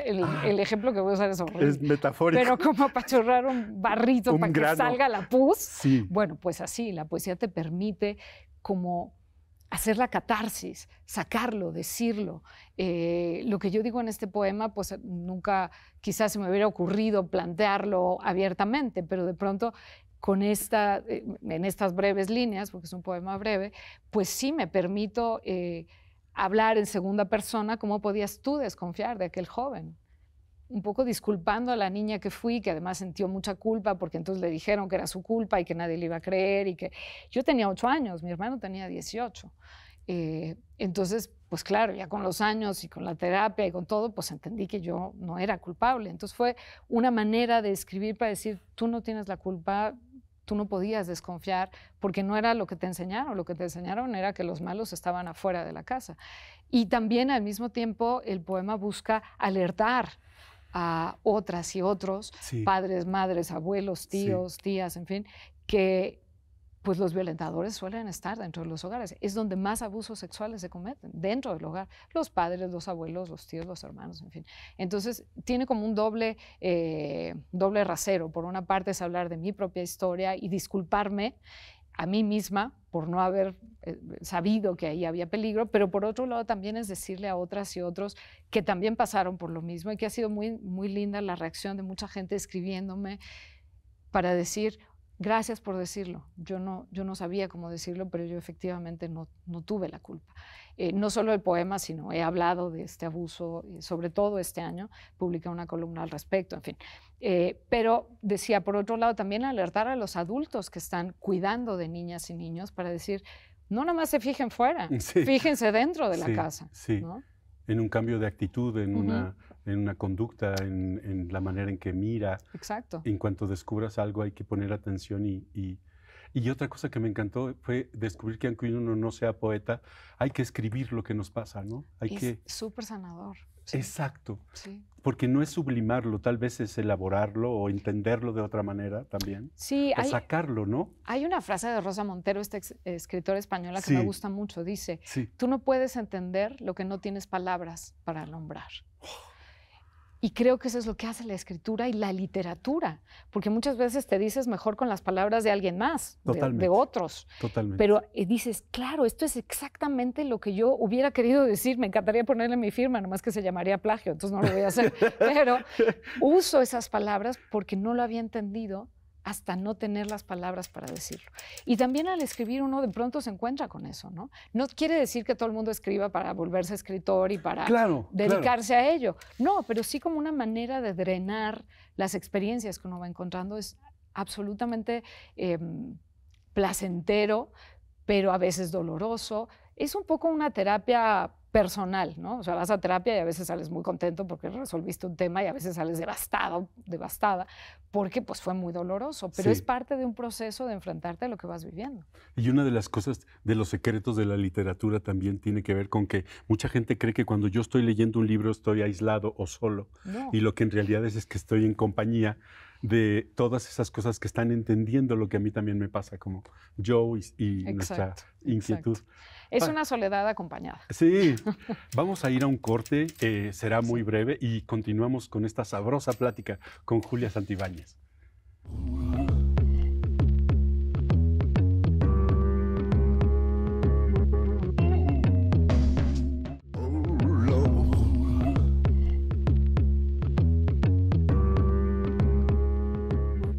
el ejemplo que voy a usar es horrible. Es metafórico. Pero como apachurrar un barrito para que salga la pus. Sí. Bueno, pues así, la poesía te permite como hacer la catarsis, sacarlo, decirlo. Lo que yo digo en este poema, pues nunca quizás se me hubiera ocurrido plantearlo abiertamente, pero de pronto en estas breves líneas, porque es un poema breve, pues sí me permito hablar en segunda persona cómo podías tú desconfiar de aquel joven. Un poco disculpando a la niña que fui, que además sintió mucha culpa porque entonces le dijeron que era su culpa y que nadie le iba a creer y que yo tenía 8 años, mi hermano tenía 18. Entonces, pues claro, ya con los años y con la terapia y con todo, pues entendí que yo no era culpable. Entonces fue una manera de escribir para decir, tú no tienes la culpa, tú no podías desconfiar porque no era lo que te enseñaron. Lo que te enseñaron era que los malos estaban afuera de la casa. Y también al mismo tiempo el poema busca alertar a otras y otros, sí, padres, madres, abuelos, tíos, sí, tías, en fin, que pues los violentadores suelen estar dentro de los hogares. Es donde más abusos sexuales se cometen, dentro del hogar. Los padres, los abuelos, los tíos, los hermanos, en fin. Entonces, tiene como un doble rasero. Por una parte es hablar de mi propia historia y disculparme a mí misma por no haber sabido que ahí había peligro, pero por otro lado también es decirle a otras y otros que también pasaron por lo mismo y que ha sido muy, muy linda la reacción de mucha gente escribiéndome para decir, gracias por decirlo. Yo no sabía cómo decirlo, pero yo efectivamente no tuve la culpa. No solo el poema, sino he hablado de este abuso, sobre todo este año, publiqué una columna al respecto, en fin. Pero decía, por otro lado, también alertar a los adultos que están cuidando de niñas y niños para decir, no nada más se fijen fuera, sí, fíjense dentro de la casa. Sí. ¿No? En un cambio de actitud, en una conducta, en la manera en que mira. Exacto. En cuanto descubras algo hay que poner atención y otra cosa que me encantó fue descubrir que aunque uno no sea poeta, hay que escribir lo que nos pasa, ¿no? Es súper sanador. Sí. Exacto. Sí. Porque no es sublimarlo, tal vez es elaborarlo o entenderlo de otra manera también. Sí. O sacarlo, ¿no? Hay una frase de Rosa Montero, esta escritora española que sí, me gusta mucho. Dice, sí, tú no puedes entender lo que no tienes palabras para nombrar. Y creo que eso es lo que hace la escritura y la literatura, porque muchas veces te dices mejor con las palabras de alguien más, de otros. Totalmente. Pero dices, claro, esto es exactamente lo que yo hubiera querido decir, me encantaría ponerle mi firma, nomás que se llamaría plagio, entonces no lo voy a hacer. Pero uso esas palabras porque no lo había entendido hasta no tener las palabras para decirlo. Y también al escribir uno de pronto se encuentra con eso, ¿no? No quiere decir que todo el mundo escriba para volverse escritor y para dedicarse a ello. No, pero sí como una manera de drenar las experiencias que uno va encontrando. Es absolutamente placentero, pero a veces doloroso. Es un poco una terapia personal, ¿no? O sea, vas a terapia y a veces sales muy contento porque resolviste un tema y a veces sales devastado, devastada, porque pues fue muy doloroso, pero es parte de un proceso de enfrentarte a lo que vas viviendo. Y una de las cosas, de los secretos de la literatura también tiene que ver con que mucha gente cree que cuando yo estoy leyendo un libro estoy aislado o solo. No. Y lo que en realidad es que estoy en compañía de todas esas cosas que están entendiendo lo que a mí también me pasa, como Joe y nuestra inquietud. Exacto. Es una soledad acompañada. Sí, vamos a ir a un corte, será muy breve y continuamos con esta sabrosa plática con Julia Santibáñez.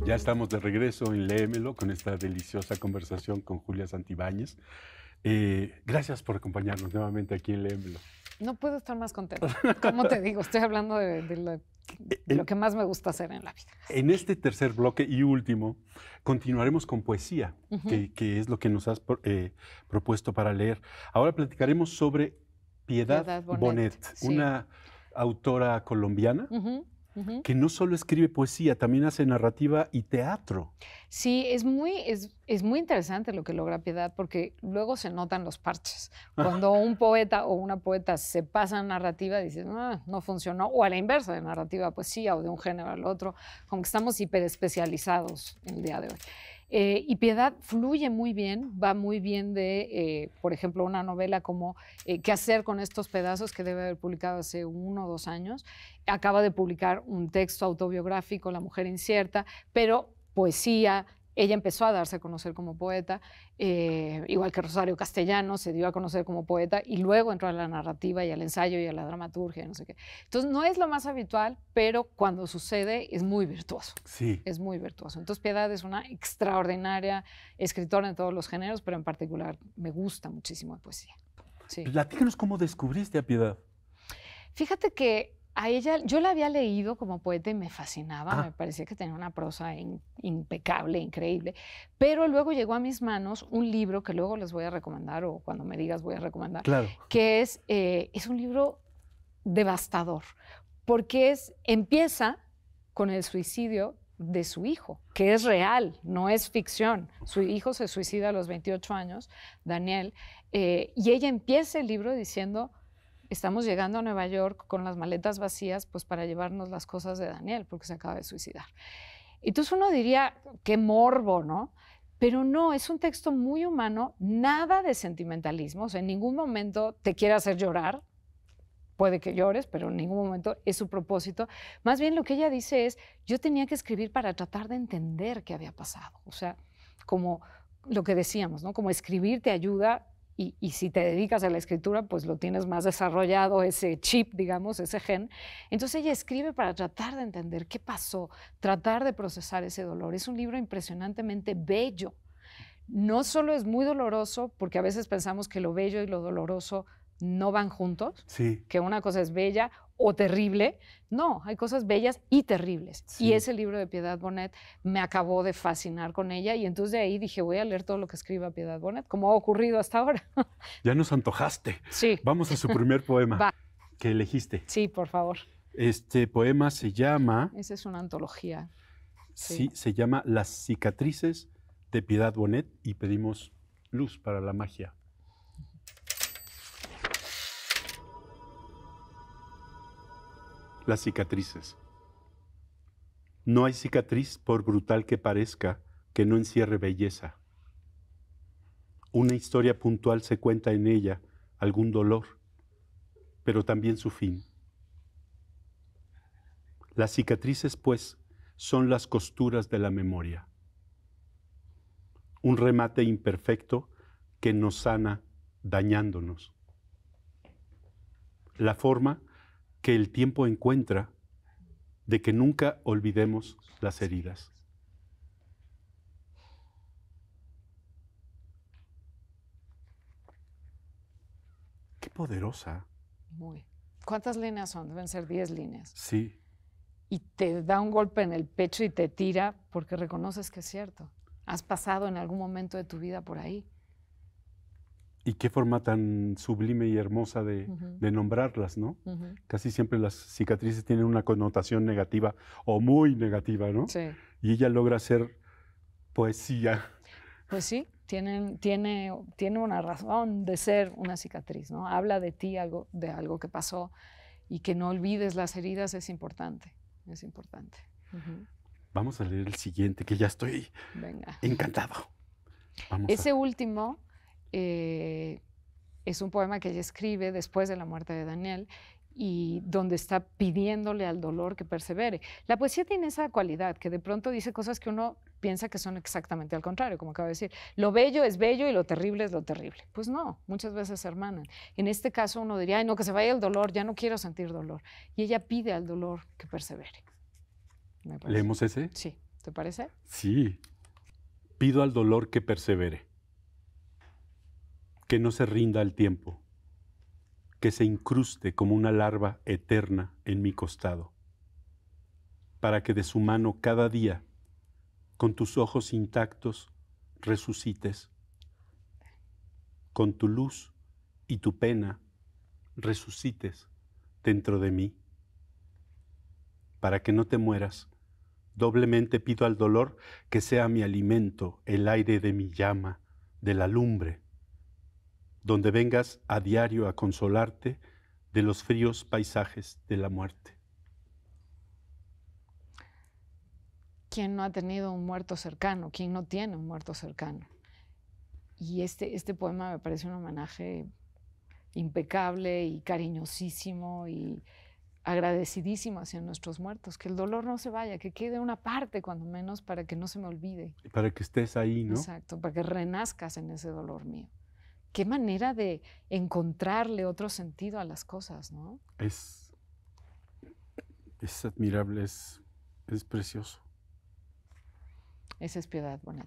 Ya estamos de regreso en Léemelo con esta deliciosa conversación con Julia Santibáñez. Gracias por acompañarnos nuevamente aquí en Léemelo. No puedo estar más contenta. Como te digo, estoy hablando de lo que más me gusta hacer en la vida. En este tercer bloque y último, continuaremos con poesía, que es lo que nos has propuesto para leer. Ahora platicaremos sobre Piedad Bonet, una autora colombiana. Que no solo escribe poesía, también hace narrativa y teatro. Sí, es muy interesante lo que logra Piedad, porque luego se notan los parches. Cuando un poeta o una poeta se pasa a narrativa, dices, no funcionó, o a la inversa, de narrativa poesía o de un género al otro, como que estamos hiperespecializados en el día de hoy. Y Piedad fluye muy bien, va muy bien de, por ejemplo, una novela como ¿Qué hacer con estos pedazos?, que debe haber publicado hace 1 o 2 años. Acaba de publicar un texto autobiográfico, La mujer incierta, pero poesía. Ella empezó a darse a conocer como poeta, igual que Rosario Castellano se dio a conocer como poeta y luego entró a la narrativa y al ensayo y a la dramaturgia, no sé qué. Entonces no es lo más habitual, pero cuando sucede es muy virtuoso. Sí. Es muy virtuoso. Entonces Piedad es una extraordinaria escritora en todos los géneros, pero en particular me gusta muchísimo la poesía. Sí. Platícanos cómo descubriste a Piedad. Fíjate que a ella, yo la había leído como poeta y me fascinaba, me parecía que tenía una prosa impecable, increíble, pero luego llegó a mis manos un libro que luego les voy a recomendar, o cuando me digas voy a recomendar, que es un libro devastador, porque empieza con el suicidio de su hijo, que es real, no es ficción. Su hijo se suicida a los 28 años, Daniel, y ella empieza el libro diciendo: estamos llegando a Nueva York con las maletas vacías, pues para llevarnos las cosas de Daniel, porque se acaba de suicidar. Entonces uno diría, qué morbo, ¿no? Pero no, es un texto muy humano, nada de sentimentalismo, o sea, en ningún momento te quiere hacer llorar, puede que llores, pero en ningún momento es su propósito. Más bien lo que ella dice es, yo tenía que escribir para tratar de entender qué había pasado. O sea, como lo que decíamos, ¿no? Como escribir te ayuda. Y si te dedicas a la escritura, pues lo tienes más desarrollado, ese chip, digamos, ese gen. Entonces ella escribe para tratar de entender qué pasó, tratar de procesar ese dolor. Es un libro impresionantemente bello. No solo es muy doloroso, porque a veces pensamos que lo bello y lo doloroso no van juntos, que una cosa es bella o terrible. No, hay cosas bellas y terribles. Y ese libro de Piedad Bonet me acabó de fascinar con ella, y entonces de ahí dije, voy a leer todo lo que escriba Piedad Bonet, como ha ocurrido hasta ahora. Ya nos antojaste. Sí. Vamos a su primer poema que elegiste. Sí, por favor. Este poema se llama... Esa es una antología. Sí, se llama Las cicatrices de Piedad Bonet, y pedimos luz para la magia. Las cicatrices. No hay cicatriz, por brutal que parezca, que no encierre belleza. Una historia puntual se cuenta en ella, algún dolor, pero también su fin. Las cicatrices, pues, son las costuras de la memoria. Un remate imperfecto que nos sana dañándonos. La forma que el tiempo encuentra de que nunca olvidemos las heridas. poderosa. Muy. ¿Cuántas líneas son? Deben ser 10 líneas. Sí. Y te da un golpe en el pecho y te tira porque reconoces que es cierto. Has pasado en algún momento de tu vida por ahí. Y qué forma tan sublime y hermosa de nombrarlas, ¿no? Casi siempre las cicatrices tienen una connotación negativa o muy negativa, ¿no? Sí. Y ella logra hacer poesía. Pues sí, tiene una razón de ser una cicatriz, ¿no? Habla de ti, de algo que pasó, y que no olvides las heridas es importante, es importante. Vamos a leer el siguiente, que ya estoy encantado. Ese último es un poema que ella escribe después de la muerte de Daniel, y donde está pidiéndole al dolor que persevere. La poesía tiene esa cualidad, que de pronto dice cosas que uno piensa que son exactamente al contrario, como acabo de decir. Lo bello es bello y lo terrible es lo terrible. Pues no, muchas veces se hermanan. En este caso uno diría, ay, no, que se vaya el dolor, ya no quiero sentir dolor. Y ella pide al dolor que persevere. ¿Leemos ese? Sí. ¿Te parece? Sí. Pido al dolor que persevere, que no se rinda al tiempo, que se incruste como una larva eterna en mi costado, para que de su mano cada día, con tus ojos intactos, resucites, con tu luz y tu pena, resucites dentro de mí. Para que no te mueras, doblemente pido al dolor que sea mi alimento, el aire de mi llama, de la lumbre, donde vengas a diario a consolarte de los fríos paisajes de la muerte. ¿Quién no ha tenido un muerto cercano? ¿Quién no tiene un muerto cercano? Y este poema me parece un homenaje impecable y cariñosísimo y agradecidísimo hacia nuestros muertos. Que el dolor no se vaya, que quede una parte, cuando menos, para que no se me olvide. Y para que estés ahí, ¿no? Exacto, para que renazcas en ese dolor mío. Qué manera de encontrarle otro sentido a las cosas, ¿no? Es admirable, es precioso. Esa es Piedad Bonet.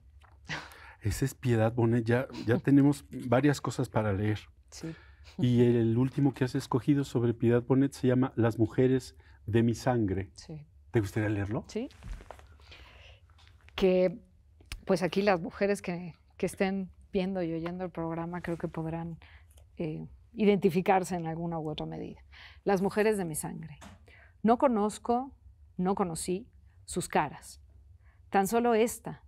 Esa es Piedad Bonet. Ya tenemos varias cosas para leer. Sí. Y el último que has escogido sobre Piedad Bonet se llama Las mujeres de mi sangre. Sí. ¿Te gustaría leerlo? Sí. Que, pues aquí las mujeres que estén viendo y oyendo el programa creo que podrán identificarse en alguna u otra medida. Las mujeres de mi sangre. No conocí sus caras. Tan solo esta,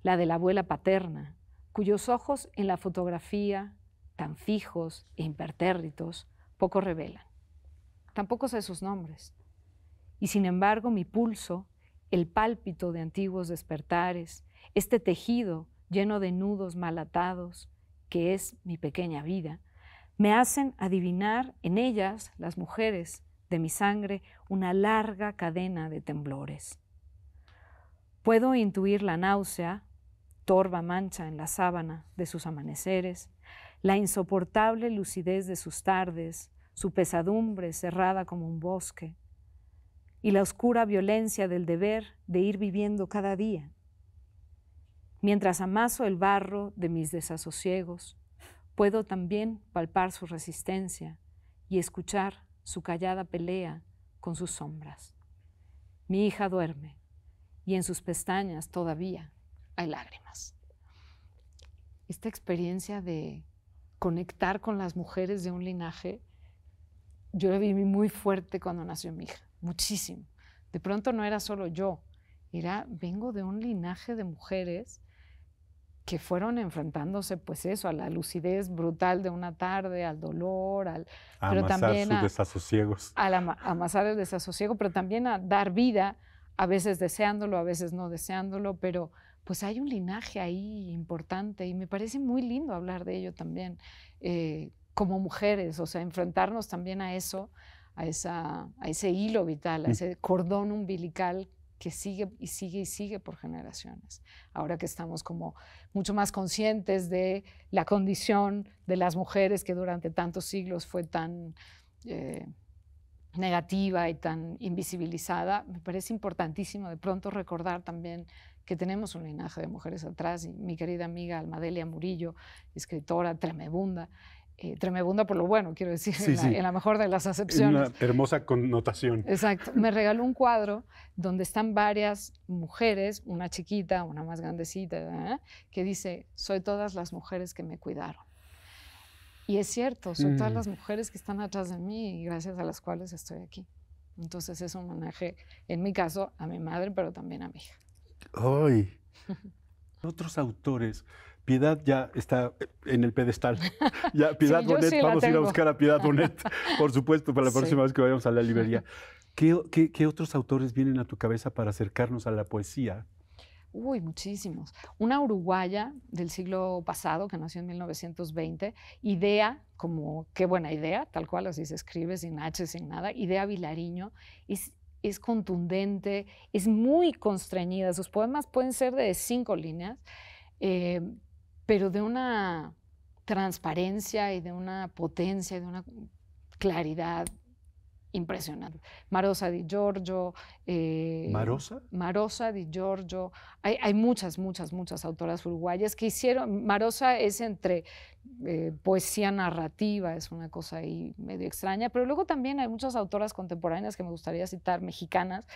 la de la abuela paterna, cuyos ojos en la fotografía, tan fijos e impertérritos, poco revelan. Tampoco sé sus nombres. Y sin embargo mi pulso, el pálpito de antiguos despertares, este tejido lleno de nudos mal atados, que es mi pequeña vida, me hacen adivinar en ellas, las mujeres de mi sangre, una larga cadena de temblores. Puedo intuir la náusea, torva mancha en la sábana de sus amaneceres, la insoportable lucidez de sus tardes, su pesadumbre cerrada como un bosque, y la oscura violencia del deber de ir viviendo cada día. Mientras amaso el barro de mis desasosiegos, puedo también palpar su resistencia y escuchar su callada pelea con sus sombras. Mi hija duerme y en sus pestañas todavía hay lágrimas. Esta experiencia de conectar con las mujeres de un linaje, yo la viví muy fuerte cuando nació mi hija, muchísimo. De pronto no era solo yo, vengo de un linaje de mujeres que fueron enfrentándose, pues eso, a la lucidez brutal de una tarde, al dolor, pero también sus desasosiegos. A amasar el desasosiego, pero también a dar vida, a veces deseándolo, a veces no deseándolo, pero pues hay un linaje ahí importante y me parece muy lindo hablar de ello también, como mujeres, o sea, enfrentarnos también a eso, a ese hilo vital, a ese cordón umbilical que sigue y sigue y sigue por generaciones. Ahora que estamos como mucho más conscientes de la condición de las mujeres que durante tantos siglos fue tan negativa y tan invisibilizada, me parece importantísimo de pronto recordar también que tenemos un linaje de mujeres atrás. Y mi querida amiga Almadelia Murillo, escritora tremebunda, tremebunda por lo bueno, quiero decir, Sí, sí. en la mejor de las acepciones. Una hermosa connotación. Exacto. Me regaló un cuadro donde están varias mujeres, una chiquita, una más grandecita, que dice, soy todas las mujeres que me cuidaron. Y es cierto, son todas las mujeres que están atrás de mí y gracias a las cuales estoy aquí. Entonces es un homenaje, en mi caso, a mi madre, pero también a mi hija. ¡Ay! Otros autores. Piedad ya está en el pedestal. Ya, Piedad Bonet, sí vamos a ir a buscar a Piedad Bonet, por supuesto, para la próxima vez que vayamos a la librería. ¿Qué otros autores vienen a tu cabeza para acercarnos a la poesía? Uy, muchísimos. Una uruguaya del siglo pasado, que nació en 1920, Idea, como qué buena idea, tal cual así se escribe, sin H, sin nada, Idea Vilariño, es contundente, es muy constreñida. Sus poemas pueden ser de 5 líneas, pero de una transparencia y de una potencia y de una claridad impresionante. Marosa Di Giorgio. ¿Marosa? Marosa Di Giorgio. Hay muchas autoras uruguayas que hicieron. Marosa es entre poesía narrativa, es una cosa ahí medio extraña, pero luego también hay muchas autoras contemporáneas que me gustaría citar, mexicanas,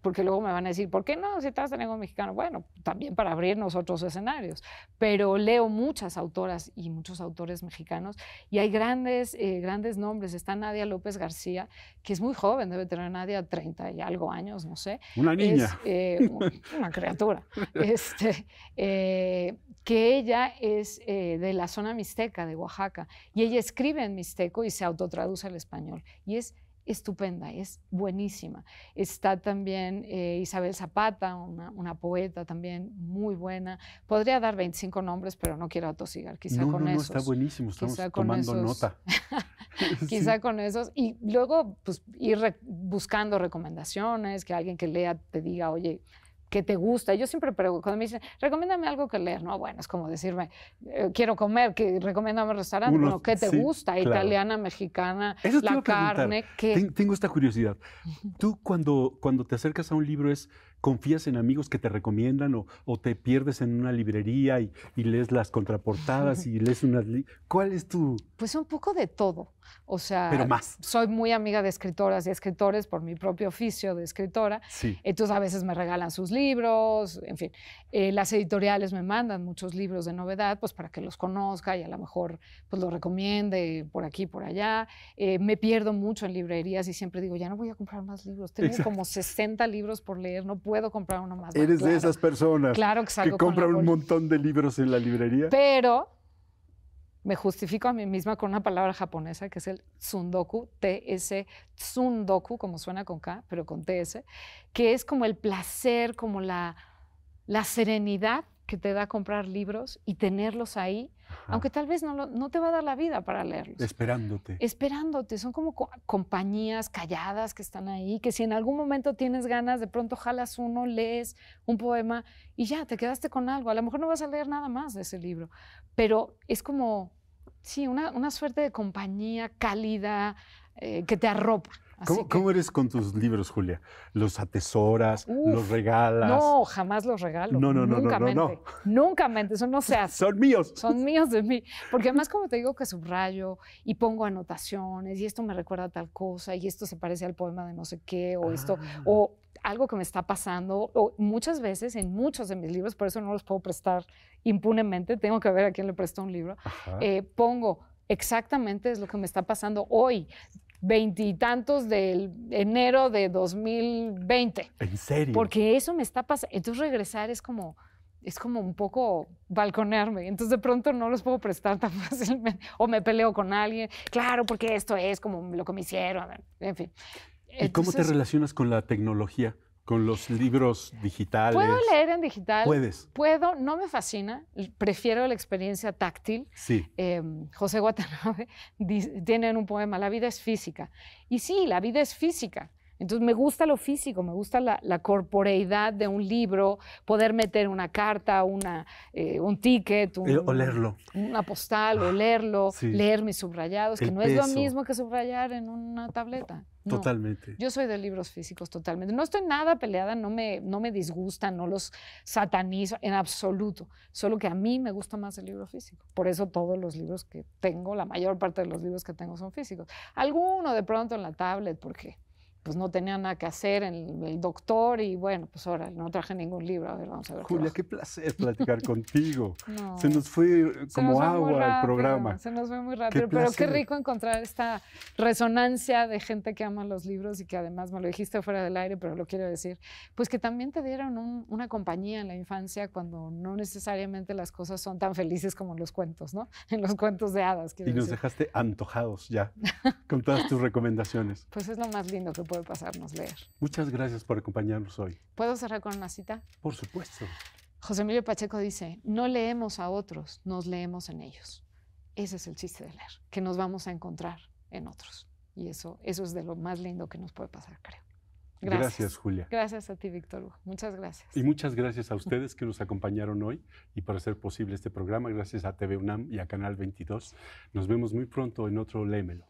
porque luego me van a decir, ¿por qué no citas a ningún mexicano? Bueno, también para abrirnos otros escenarios, pero leo muchas autoras y muchos autores mexicanos y hay grandes nombres. Está Nadia López García, que es muy joven, debe tener Nadia 30 y algo años, no sé. Una niña. Es una criatura. Que ella es de la zona mixteca de Oaxaca y ella escribe en mixteco y se autotraduce al español y es estupenda, es buenísima. Está también Isabel Zapata, una poeta también muy buena. Podría dar 25 nombres, pero no quiero atosigar, quizá con esos. No, está buenísimo, estamos tomando nota. Quizá sí. Con esos. Y luego pues, ir buscando recomendaciones, que alguien que lea te diga, oye, ¿qué te gusta? Yo siempre pregunto, cuando me dicen, recomiéndame algo que leer, no, bueno, es como decirme, quiero comer, que recomiéndame un restaurante, bueno, ¿qué te gusta? Claro. Italiana, mexicana, eso la carne, ¿qué? Tengo esta curiosidad. Tú cuando te acercas a un libro ¿confías en amigos que te recomiendan o te pierdes en una librería y lees las contraportadas y lees unas... ¿Cuál es tu...? Pues un poco de todo. O sea, pero más. Soy muy amiga de escritoras y escritores por mi propio oficio de escritora. Sí. Entonces a veces me regalan sus libros, en fin. Las editoriales me mandan muchos libros de novedad, pues para que los conozca y a lo mejor pues los recomiende por aquí, por allá. Me pierdo mucho en librerías y siempre digo, ya no voy a comprar más libros. Tengo Exacto. como 60 libros por leer, no puedo comprar uno más. Eres de esas personas claro que compran un montón de libros en la librería. Pero me justifico a mí misma con una palabra japonesa que es el tsundoku, T-S, tsundoku, como suena con K, pero con T-S, que es como el placer, como la serenidad que te da comprar libros y tenerlos ahí, aunque tal vez no te va a dar la vida para leerlos. Esperándote. Esperándote. Son como compañías calladas que están ahí, que si en algún momento tienes ganas, de pronto jalas uno, lees un poema y ya, te quedaste con algo. A lo mejor no vas a leer nada más de ese libro, pero es como, sí, una suerte de compañía cálida que te arropa. ¿Cómo eres con tus libros, Julia? ¿Los atesoras? ¿Los regalas? No, jamás los regalo. No. Nunca mente, eso no se hace. Son míos. Son míos de mí. Porque además, como te digo, que subrayo y pongo anotaciones y esto me recuerda a tal cosa y esto se parece al poema de no sé qué o esto, o algo que me está pasando. O muchas veces, en muchos de mis libros, por eso no los puedo prestar impunemente, tengo que ver a quién le presto un libro, pongo exactamente es lo que me está pasando hoy. 20 y tantos de enero de 2020. ¿En serio? Porque eso me está pasando. Entonces regresar es como un poco balconearme. Entonces de pronto no los puedo prestar tan fácilmente. O me peleo con alguien. Claro, porque esto es como lo que me hicieron. En fin. ¿Y cómo te relacionas con la tecnología? ¿Con los libros digitales? ¿Puedo leer en digital? Puedes. Puedo, no me fascina, prefiero la experiencia táctil. Sí. José Watanabe tiene un poema, La vida es física. Y sí, la vida es física, Entonces me gusta lo físico, me gusta la corporeidad de un libro, poder meter una carta, un ticket, O leerlo. una postal, o leerlo, Sí. leer mis subrayados, que El no es lo peso. mismo que subrayar en una tableta. No. Totalmente. Yo soy de libros físicos totalmente. No estoy nada peleada, no me disgustan, no los satanizo en absoluto. Solo que a mí me gusta más el libro físico. Por eso todos los libros que tengo, la mayor parte de los libros que tengo son físicos. Alguno de pronto en la tablet, porque pues no tenía nada que hacer en el doctor y bueno, pues ahora no traje ningún libro. A ver, vamos a ver. Julia, qué placer platicar contigo. No. Se nos fue Se nos como fue muy agua el rápido, programa. Se nos fue muy rápido, pero qué placer. rico encontrar esta resonancia de gente que ama los libros y que además, me lo dijiste fuera del aire, pero lo quiero decir, pues que también te dieron una compañía en la infancia cuando no necesariamente las cosas son tan felices como en los cuentos, ¿no? En los cuentos de hadas, quiero Y nos decir. dejaste antojados ya con todas tus recomendaciones. Pues es lo más lindo que puede pasarnos leer. Muchas gracias por acompañarnos hoy. ¿Puedo cerrar con una cita? Por supuesto. José Emilio Pacheco dice, no leemos a otros, nos leemos en ellos. Ese es el chiste de leer, que nos vamos a encontrar en otros. Y eso es de lo más lindo que nos puede pasar, creo. Gracias, Julia. Gracias a ti, Víctor Hugo. Muchas gracias. Y muchas gracias a ustedes que nos acompañaron hoy y por hacer posible este programa. Gracias a TV UNAM y a Canal 22. Nos vemos muy pronto en otro Léemelo.